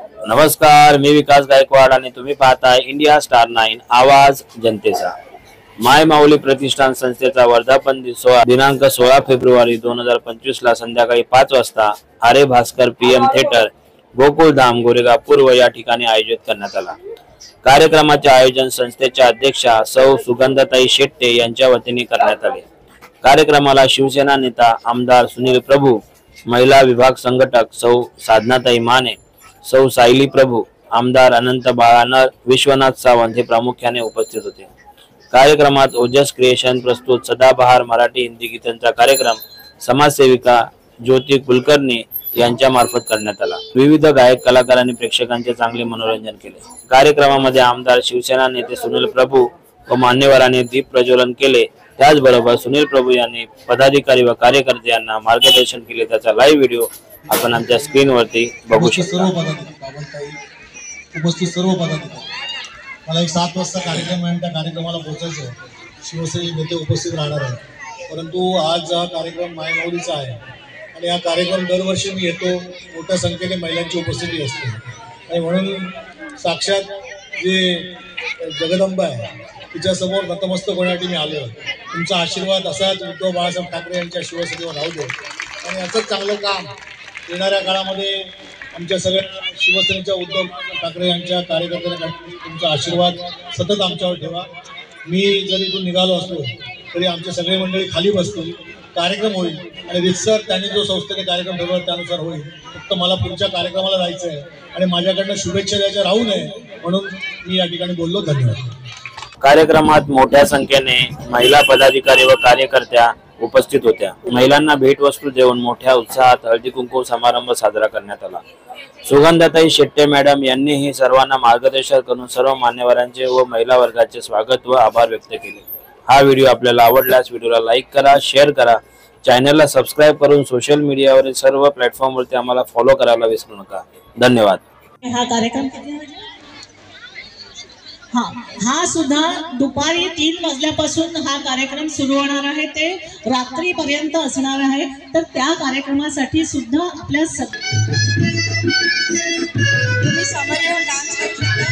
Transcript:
नमस्कार, मी विकास गायकवाड आणि तुम्ही पाहताय इंडिया स्टार 9 आवाज जनतेचा। माय माऊली प्रतिष्ठान संस्थेचा वर्धापन दिनांक 16 फेब्रुवारी 2025 ला संध्याकाळी 5 वाजता आरे भास्कर पीएम थिएटर गोकुळधाम गोरेगाव पूर्व या ठिकाणी आयोजित करण्यात आला। कार्यक्रमाचे आयोजन संस्थेच्या अध्यक्षा सौ सुगंधताई शेट्टे यांच्या वतीने करण्यात आले। कार्यक्रमाला शिवसेना नेता आमदार सुनील प्रभू, महिला विभाग संघटक सौ साधनाताई माने, सौ सायली प्रभू, आमदार अनंत बाळानर, विश्वनाथ सावंत हे प्रामुख्याने उपस्थित होते। कार्यक्रमात ओजस क्रिएशन प्रस्तुत सदाबहार मराठी हिंदी गीतांचा कार्यक्रम समाजसेविका ज्योती कुलकर्णी यांच्या मार्फत करण्यात आला। विविध गायक कलाकारांनी प्रेक्षकांचे चांगले मनोरंजन केले। कार्यक्रमामध्ये आमदार शिवसेना नेते सुनील प्रभू व मान्यवरांनी दीप प्रज्वलन केले। त्याचबरोबर सुनील प्रभू यांनी पदाधिकारी व कार्यकर्त्यांना मार्गदर्शन केले। त्याचा लाईव्ह व्हिडिओ आपण आमच्या स्क्रीनवरती बघू शकता। उपस्थित सर्व पदाधिकारी, मला एक 7 वाजता कार्यक्रम आहे, त्या कार्यक्रमाला पोहोचायचं आहे। शिवसेनेचे नेते उपस्थित राहणार आहेत, परंतु आज हा कार्यक्रम माय माऊलीचा आहे आणि हा कार्यक्रम दरवर्षी मी येतो, मोठ्या संख्येने महिलांची उपस्थिती असते आणि म्हणून साक्षात जे जगदंबा आहे तिच्यासमोर नतमस्तक होण्यासाठी मी आलो। तुमचा आशीर्वाद असाच उद्धव बाळासाहेब ठाकरे यांच्या शिवसेनेवर राहू दे आणि असंच चांगलं काम येणाऱ्या काळामध्ये आमच्या सगळ्या शिवसेनेच्या उद्धव ठाकरे यांच्या कार्यकर्त्यांना तुमचा आशीर्वाद सतत आमच्यावर ठेवा। मी जरी इथून निघालो असलो तरी आमचे सगळे मंडळी खाली बसतील, कार्यक्रम होईल आणि रितसर त्यांनी जो संस्थेने कार्यक्रम ठरवला त्यानुसार होईल। फक्त मला पुढच्या कार्यक्रमाला जायचं आहे आणि माझ्याकडनं शुभेच्छा द्यायच्या राहू नये म्हणून मी या ठिकाणी बोललो। धन्यवाद। कार्यक्रमात मोठ्या संख्येने महिला पदाधिकारी व कार्यकर्त्या उपस्थित होत्या। महिलांना भेटवस्तू देऊन मोठ्या उत्साहात हळदी कुंकू समारंभ साजरा करण्यात आला। सुगंधताई शेट्टे मॅडम यांनीही सर्वांना मार्गदर्शन करून सर्व मान्यवरांचे व महिला वर्गाचे स्वागत व आभार व्यक्त केले। हा व्हिडिओ आपल्याला आवडल्यास व्हिडिओला लाईक करा, शेअर करा, चॅनलला सबस्क्राइब करून सोशल मीडियावरील सर्व प्लॅटफॉर्मवरती आम्हाला फॉलो करायला विसरू नका। धन्यवाद। हा कार्यक्रम हा सुद्धा दुपारी 3 वाजल्यापासून हा कार्यक्रम सुरू होणार आहे, ते रात्रीपर्यंत असणार आहे। तर त्या कार्यक्रमासाठी सुद्धा आपल्या तुम्ही समोर डान्स करू शकता।